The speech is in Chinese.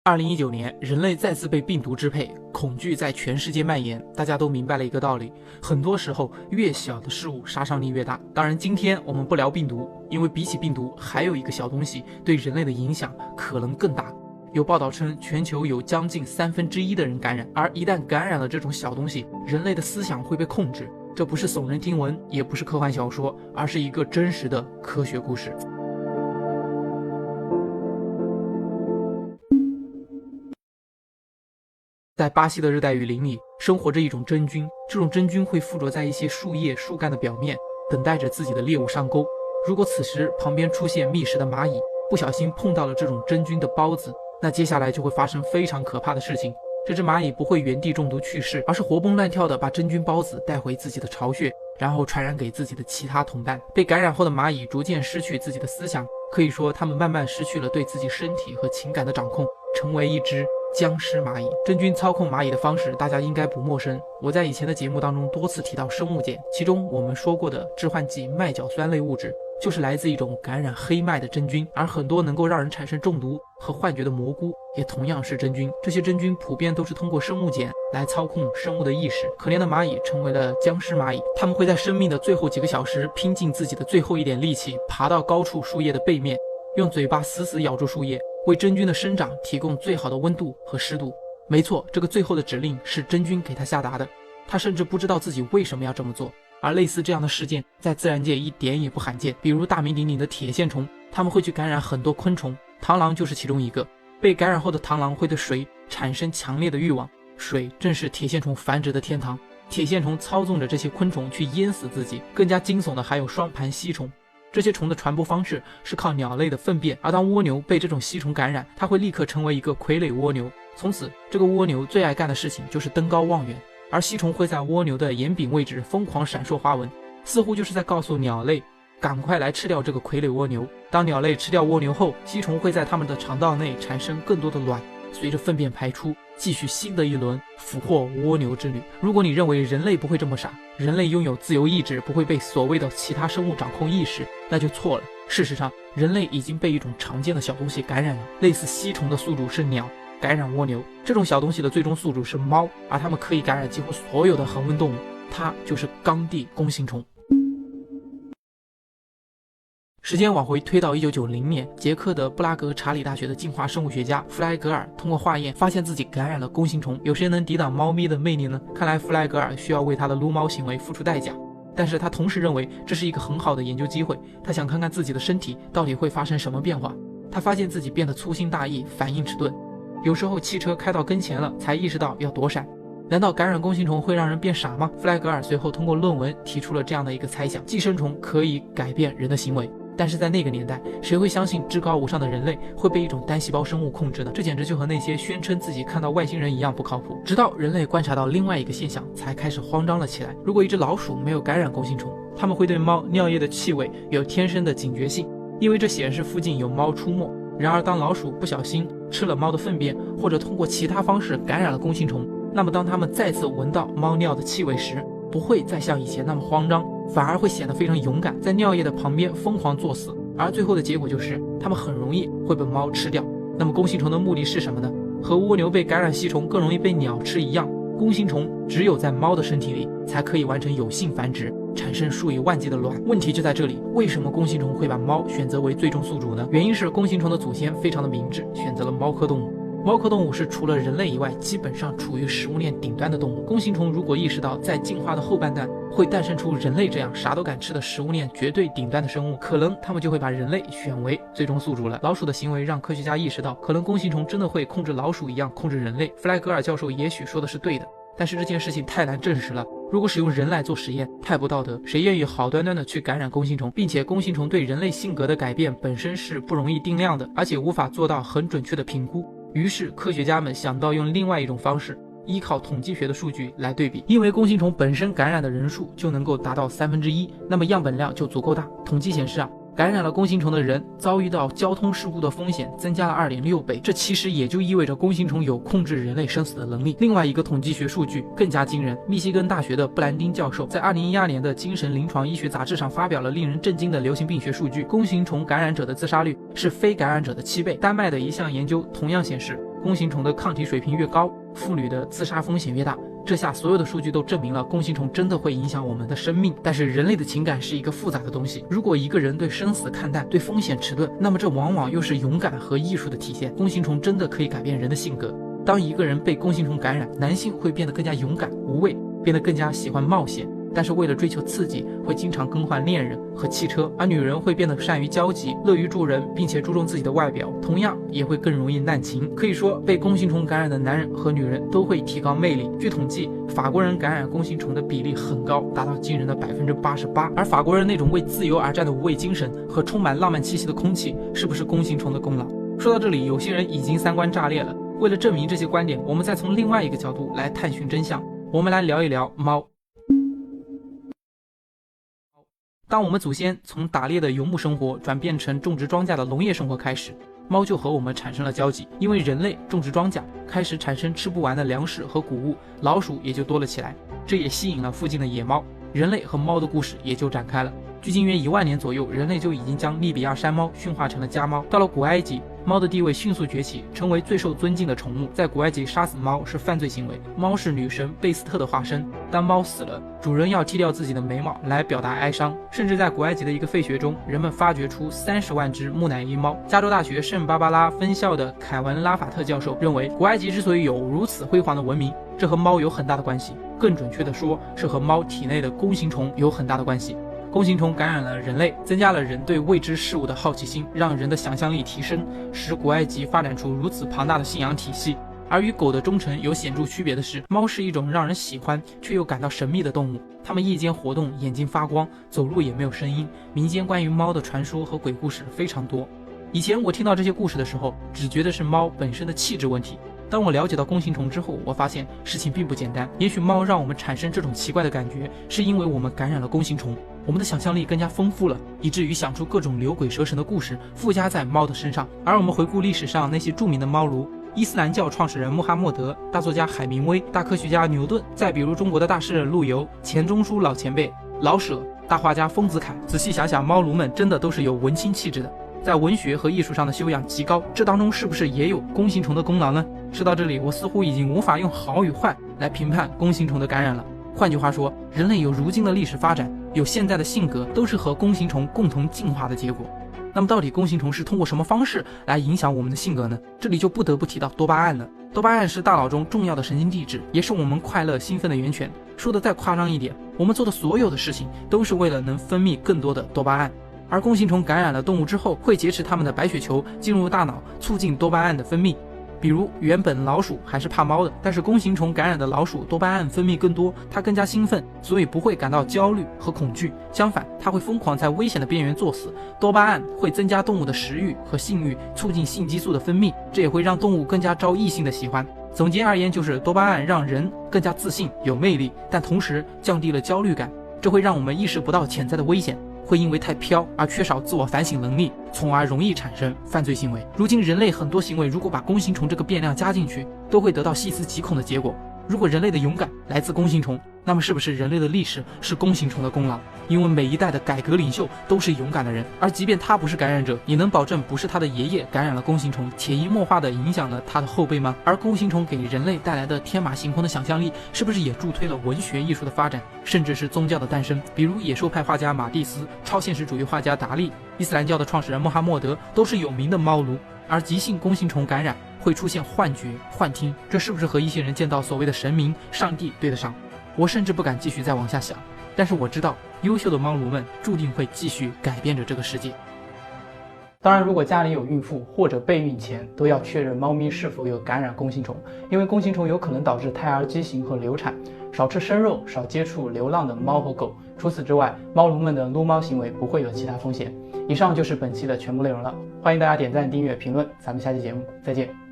2019年，人类再次被病毒支配，恐惧在全世界蔓延。大家都明白了一个道理，很多时候越小的事物杀伤力越大。当然，今天我们不聊病毒，因为比起病毒，还有一个小东西对人类的影响可能更大。有报道称，全球有将近1/3的人感染，而一旦感染了这种小东西，人类的思想会被控制。这不是耸人听闻，也不是科幻小说，而是一个真实的科学故事。在巴西的热带雨林里，生活着一种真菌。这种真菌会附着在一些树叶、树干的表面，等待着自己的猎物上钩。如果此时旁边出现觅食的蚂蚁，不小心碰到了这种真菌的孢子，那接下来就会发生非常可怕的事情。这只蚂蚁不会原地中毒去世，而是活蹦乱跳地把真菌孢子带回自己的巢穴，然后传染给自己的其他同伴。被感染后的蚂蚁逐渐失去自己的思想，可以说它们慢慢失去了对自己身体和情感的掌控，成为一只僵尸蚂蚁。真菌操控蚂蚁的方式大家应该不陌生，我在以前的节目当中多次提到生物碱，其中我们说过的致幻剂麦角酸类物质就是来自一种感染黑麦的真菌，而很多能够让人产生中毒和幻觉的蘑菇也同样是真菌。这些真菌普遍都是通过生物碱来操控生物的意识。可怜的蚂蚁成为了僵尸蚂蚁，它们会在生命的最后几个小时拼尽自己的最后一点力气，爬到高处树叶的背面，用嘴巴死死咬住树叶，为真菌的生长提供最好的温度和湿度。没错，这个最后的指令是真菌给他下达的，他甚至不知道自己为什么要这么做。而类似这样的事件在自然界一点也不罕见，比如大名鼎鼎的铁线虫，它们会去感染很多昆虫，螳螂就是其中一个。被感染后的螳螂会对水产生强烈的欲望，水正是铁线虫繁殖的天堂，铁线虫操纵着这些昆虫去淹死自己。更加惊悚的还有双盘吸虫，这些虫的传播方式是靠鸟类的粪便，而当蜗牛被这种吸虫感染，它会立刻成为一个傀儡蜗牛，从此这个蜗牛最爱干的事情就是登高望远，而吸虫会在蜗牛的眼柄位置疯狂闪烁花纹，似乎就是在告诉鸟类赶快来吃掉这个傀儡蜗牛。当鸟类吃掉蜗牛后，吸虫会在它们的肠道内产生更多的卵，随着粪便排出，继续新的一轮俘获蜗牛之旅。如果你认为人类不会这么傻，人类拥有自由意志，不会被所谓的其他生物掌控意识，那就错了。事实上，人类已经被一种常见的小东西感染了，类似吸虫的宿主是鸟，感染蜗牛，这种小东西的最终宿主是猫，而它们可以感染几乎所有的恒温动物，它就是冈地弓形虫。时间往回推到1990年，捷克的布拉格查理大学的进化生物学家弗莱格尔通过化验发现自己感染了弓形虫。有谁能抵挡猫咪的魅力呢？看来弗莱格尔需要为他的撸猫行为付出代价，但是他同时认为这是一个很好的研究机会，他想看看自己的身体到底会发生什么变化。他发现自己变得粗心大意，反应迟钝，有时候汽车开到跟前了才意识到要躲闪。难道感染弓形虫会让人变傻吗？弗莱格尔随后通过论文提出了这样的一个猜想：寄生虫可以改变人的行为。但是在那个年代，谁会相信至高无上的人类会被一种单细胞生物控制呢？这简直就和那些宣称自己看到外星人一样不靠谱。直到人类观察到另外一个现象，才开始慌张了起来。如果一只老鼠没有感染弓形虫，它们会对猫尿液的气味有天生的警觉性，因为这显示附近有猫出没。然而当老鼠不小心吃了猫的粪便，或者通过其他方式感染了弓形虫，那么当它们再次闻到猫尿的气味时，不会再像以前那么慌张，反而会显得非常勇敢，在尿液的旁边疯狂作死，而最后的结果就是它们很容易会被猫吃掉。那么弓形虫的目的是什么呢？和蜗牛被感染吸虫更容易被鸟吃一样，弓形虫只有在猫的身体里才可以完成有性繁殖，产生数以万计的卵。问题就在这里，为什么弓形虫会把猫选择为最终宿主呢？原因是弓形虫的祖先非常的明智，选择了猫科动物。猫科动物是除了人类以外基本上处于食物链顶端的动物。弓形虫如果意识到在进化的后半段会诞生出人类这样啥都敢吃的食物链绝对顶端的生物，可能他们就会把人类选为最终宿主了。老鼠的行为让科学家意识到，可能弓形虫真的会控制老鼠一样控制人类。弗莱格尔教授也许说的是对的，但是这件事情太难证实了。如果使用人来做实验，太不道德，谁愿意好端端的去感染弓形虫？并且弓形虫对人类性格的改变本身是不容易定量的，而且无法做到很准确的评估。于是科学家们想到用另外一种方式，依靠统计学的数据来对比。因为弓形虫本身感染的人数就能够达到1/3，那么样本量就足够大。统计显示感染了弓形虫的人遭遇到交通事故的风险增加了2.6倍，这其实也就意味着弓形虫有控制人类生死的能力。另外一个统计学数据更加惊人，密西根大学的布兰丁教授在2012年的精神临床医学杂志上发表了令人震惊的流行病学数据，弓形虫感染者的自杀率是非感染者的7倍。丹麦的一项研究同样显示，弓形虫的抗体水平越高，妇女的自杀风险越大。这下所有的数据都证明了弓形虫真的会影响我们的生命。但是人类的情感是一个复杂的东西，如果一个人对生死看淡，对风险迟钝，那么这往往又是勇敢和艺术的体现。弓形虫真的可以改变人的性格。当一个人被弓形虫感染，男性会变得更加勇敢无畏，变得更加喜欢冒险，但是为了追求刺激，会经常更换恋人和汽车。而女人会变得善于交际，乐于助人，并且注重自己的外表，同样也会更容易滥情。可以说，被弓形虫感染的男人和女人都会提高魅力。据统计，法国人感染弓形虫的比例很高，达到惊人的88%。而法国人那种为自由而战的无畏精神和充满浪漫气息的空气，是不是弓形虫的功劳？说到这里，有些人已经三观炸裂了。为了证明这些观点，我们再从另外一个角度来探寻真相。我们来聊一聊猫。当我们祖先从打猎的游牧生活转变成种植庄稼的农业生活开始，猫就和我们产生了交集。因为人类种植庄稼，开始产生吃不完的粮食和谷物，老鼠也就多了起来，这也吸引了附近的野猫，人类和猫的故事也就展开了。距今约1万年左右，人类就已经将利比亚山猫驯化成了家猫。到了古埃及，猫的地位迅速崛起，成为最受尊敬的宠物。在古埃及，杀死猫是犯罪行为，猫是女神贝斯特的化身。当猫死了，主人要剃掉自己的眉毛来表达哀伤。甚至在古埃及的一个废穴中，人们发掘出30万只木乃伊猫。加州大学圣巴巴拉分校的凯文·拉法特教授认为，古埃及之所以有如此辉煌的文明，这和猫有很大的关系。更准确的说，是和猫体内的弓形虫有很大的关系。弓形虫感染了人类，增加了人对未知事物的好奇心，让人的想象力提升，使古埃及发展出如此庞大的信仰体系。而与狗的忠诚有显著区别的是，猫是一种让人喜欢却又感到神秘的动物。它们夜间活动，眼睛发光，走路也没有声音。民间关于猫的传说和鬼故事非常多。以前我听到这些故事的时候，只觉得是猫本身的气质问题。当我了解到弓形虫之后，我发现事情并不简单。也许猫让我们产生这种奇怪的感觉，是因为我们感染了弓形虫，我们的想象力更加丰富了，以至于想出各种牛鬼蛇神的故事附加在猫的身上。而我们回顾历史上那些著名的猫奴，伊斯兰教创始人穆罕默德，大作家海明威，大科学家牛顿，再比如中国的大诗人陆游，钱钟书老前辈，老舍，大画家丰子恺。仔细想想，猫奴们真的都是有文青气质的，在文学和艺术上的修养极高，这当中是不是也有弓形虫的功劳呢？说到这里，我似乎已经无法用好与坏来评判弓形虫的感染了。换句话说，人类有如今的历史发展，有现在的性格，都是和弓形虫共同进化的结果。那么到底弓形虫是通过什么方式来影响我们的性格呢？这里就不得不提到多巴胺了。多巴胺是大脑中重要的神经递质，也是我们快乐兴奋的源泉。说的再夸张一点，我们做的所有的事情都是为了能分泌更多的多巴胺。而弓形虫感染了动物之后，会劫持它们的白血球进入大脑，促进多巴胺的分泌。比如原本老鼠还是怕猫的，但是弓形虫感染的老鼠多巴胺分泌更多，它更加兴奋，所以不会感到焦虑和恐惧。相反，它会疯狂在危险的边缘作死。多巴胺会增加动物的食欲和性欲，促进性激素的分泌，这也会让动物更加招异性的喜欢。总结而言，就是多巴胺让人更加自信有魅力，但同时降低了焦虑感，这会让我们意识不到潜在的危险，会因为太飘而缺少自我反省能力，从而容易产生犯罪行为。如今人类很多行为如果把弓形虫这个变量加进去，都会得到细思极恐的结果。如果人类的勇敢来自弓形虫，那么是不是人类的历史是弓形虫的功劳？因为每一代的改革领袖都是勇敢的人，而即便他不是感染者，你能保证不是他的爷爷感染了弓形虫，潜移默化地影响了他的后辈吗？而弓形虫给人类带来的天马行空的想象力，是不是也助推了文学艺术的发展，甚至是宗教的诞生？比如野兽派画家马蒂斯、超现实主义画家达利、伊斯兰教的创始人穆罕默德都是有名的猫奴。而急性弓形虫感染会出现幻觉、幻听，这是不是和一些人见到所谓的神明、上帝对得上？我甚至不敢继续再往下想，但是我知道优秀的猫奴们注定会继续改变着这个世界。当然，如果家里有孕妇或者备孕前，都要确认猫咪是否有感染弓形虫，因为弓形虫有可能导致胎儿畸形和流产。少吃生肉，少接触流浪的猫和狗。除此之外，猫奴们的撸猫行为不会有其他风险。以上就是本期的全部内容了，欢迎大家点赞、订阅、评论，咱们下期节目再见。